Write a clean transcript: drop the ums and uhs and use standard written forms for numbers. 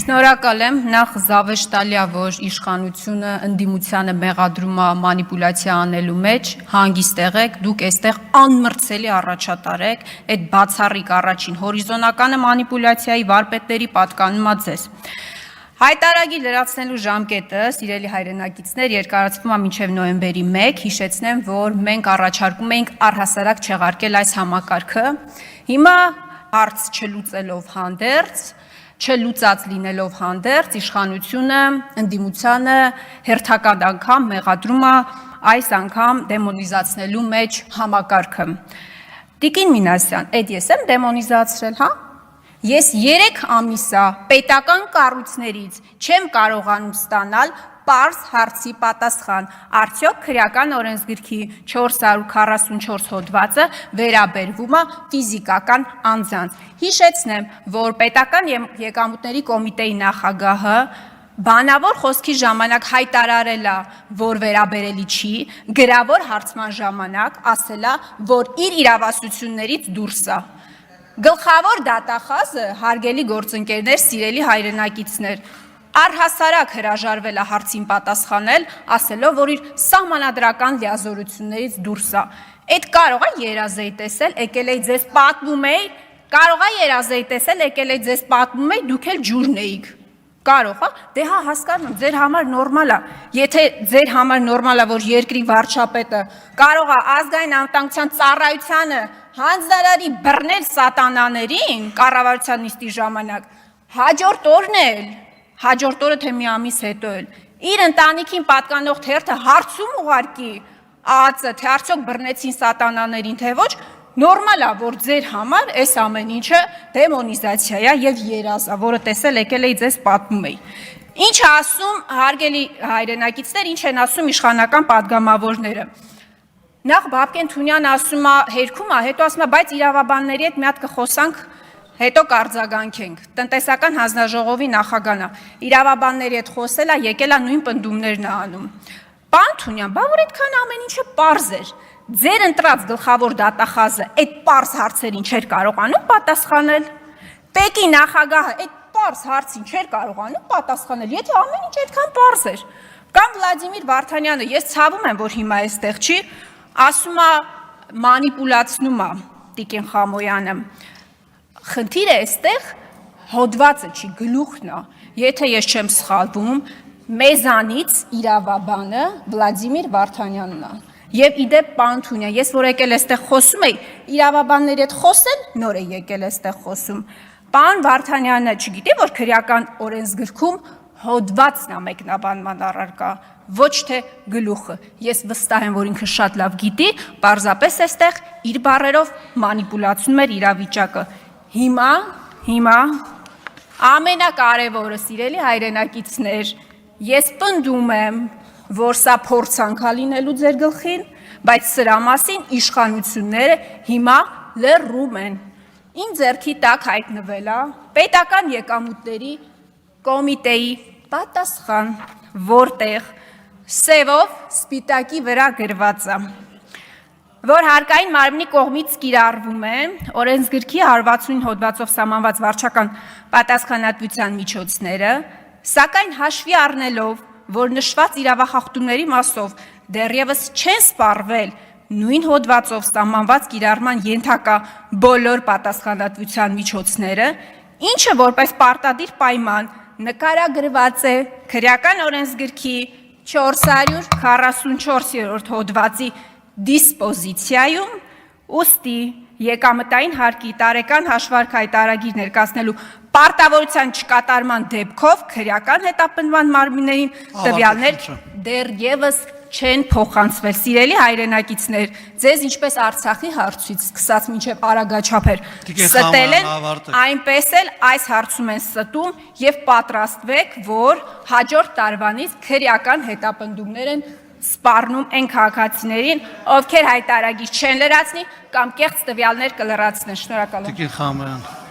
Շնորհակալ եմ, նախ զավեշտալի է, որ իշխանությունը ընդդիմությանը մեղադրում է մանիպուլյացիա անելու մեջ, հանգիստ եղեք, դուք այստեղ անմրցելի առաջատար եք, այդ բացառիկ առաջին հորիզոնականը մանիպուլյացիայի վարպետների պատկանում է ձեզ։ Հայտարարագիր լրացնելու ժամկետը, սիրելի հայրենակիցներ, երկարացվում է մինչև նոյեմբերի 1, հիշեցնեմ, որ մենք առաջարկում էինք առհասարակ չեղարկել այս համակարգը, հիմա հարց չլուծելով հանդերձ, չլուծած լինելով հանդերձ, իշխանությունը ընդդիմությանը հերթական անգամ մեղադրում է այս անգամ դեմոնիզացնելու մեջ համակարգը։ Տիկին Մինասյան, այդ ես եմ դեմոնիզացրել, հա? Ես 3 ամիսա պետական կառույցներից չեմ կարողանում ստանալ պարզ հարցի պատասխան, արդյոք քրեական օրենսգրքի 444 հոդվածը վերաբերվում է ֆիզիկական անձանց։ Հիշեցնեմ, որ պետական եկամուտների կոմիտեի նախագահը բանավոր խոսքի ժամանակ հայտարարել է, որ վերաբերելի չի, գրավոր հարցման ժամանակ ասել է, որ իր իրավասություններից դուրս է։ Գլխավոր դատախազը, հարգելի գործընկերներ, սիրելի հայրենակիցներ, առհասարակ հրաժարվել է հարցին պատասխանել, ասելով, որ իր սահմանադրական լիազորություններից դուրս է։ Այդ կարող է երազեի տեսել, եկել էի ձեզ պատմում էի, կարող է երազեի տեսել, եկել էի ձեզ պատմում էի, դուք էլ ջուրն էիք։ Կարող է, դե հա հասկանում, ձեր համար նորմալ է, եթե ձեր համար նորմալ է, որ երկրի վարչապետը կարող է ազգային անվտանգության ծառայությանը հանձնարարի բռնել սատանաներին կառավարության նիստի ժամանակ, հաջորդ օրն էլ, հաջորդ օրը թե մի ամիս հետո էլ, իր ընտանիքին պատկանող թերթը հարցում ուղարկի ԱԱԾ, թե արդյոք բռնեցին սատանաներին, թե ոչ, նորմալ է, որ ձեր համար այս ամեն ինչը դեմոնիզացիա է եւ երազ է, որը տեսել եկել էի ձեզ պատմում էի։ Ինչ ասում, հարգելի հայրենակիցներ, ինչ են ասում իշխանական падգամավորները։ Նախ Բաբկեն Թունյան ասում է, հերքում է, հետո ասում է, բայց իրավաբանների հետ մի հատ կխոսանք, հետո կարձագանքենք։ Տնտեսական հանձնաժողովի նախագահն է, իրավաբանների հետ խոսել է, եկել է նույն պնդումներն է անում։ Պարոն Թունյան, բա որ այդքան ամեն ինչը պարզ էր։ Ձեր ընտրած գլխավոր դատախազը այդ պարզ հարցերին չէր կարողանում պատասխանել։ Պեկի նախագահը այդ պարզ հարցին չէր կարողանում պատասխանել, եթե ամեն ինչ այդքան պարզ էր։ Կամ Վլադիմիր Վարդանյանը, ես ցավում եմ, որ հիմա այստեղ չի, ասում է մանիպուլացնում է Տիկին Խամոյանը։ Խնդիրը այստեղ հոդվածը չի, գլուխն է։ Եթե ես չեմ սխալվում, մեզանից իրավաբանը Վլադիմիր Վարդանյանն է։ Եվ իդեպ պարոն Թունյան, ես որ եկել այստեղ խոսում էի, իրավաբանների հետ խոսել, նոր է եկել այստեղ խոսում։ Պարոն Վարդանյանը չգիտի, որ քրեական օրենսգրքում հոդվածն է մեկնաբանման առարկա, ոչ թե գլուխը։ Ես վստահ եմ, որ ինքը շատ լավ գիտի, պարզապես այստեղ իր բառերով մանիպուլացնում էր իրավիճակը։ Հիմա ամենակարևորը, սիրելի հայրենակիցներ, ես պնդում եմ, որ սա փորձանք է լինելու ձեր գլխին, բայց սրա մասին իշխանությունները հիմա լռում են։ Իմ ձեռքի տակ հայտնվել է պետական եկամուտների կոմիտեի պատասխան, որտեղ սևով սպիտակի վրա գրված է, որ հարկային մարմնի կողմից կիրառվում է օրենսգրքի 165 հոդվածով սահմանված վարչական պատասխանատվության միջոցները, սակայն հաշվի առնելով, որ նշված իրավախախտումների մասով դեռևս չեն սպառվել նույն հոդվածով սահմանված կիրառման ենթակա բոլոր պատասխանատվության միջոցները, ինչը որպես պարտադիր պայման նկարագրված է քրեական օրենսգրքի 444-րդ հոդվածի դիսպոզիցիայում, ուստի եկամտային հարկի տարեկան հաշվարկ հայտարարագիր ներկայացնելու պարտավորության չկատարման դեպքով քրեական հետապնդման մարմիններին տվյալներ դեռևս չեն փոխանցվել։ Սիրելի հայրենակիցներ, ձեզ ինչպես Արցախի հարցից սկսած մինչև Արագաչափեր ստել են, այնպես էլ այս հարցում են ստում եւ պատրաստվեք, որ հաջորդ տարվանից քրեական հետապնդումներ են սպառնում այն քաղաքացիներին, ովքեր հայտարարագիր չեն լրացնի կամ կեղծ տվյալներ կլրացնեն։ Շնորհակալ եմ։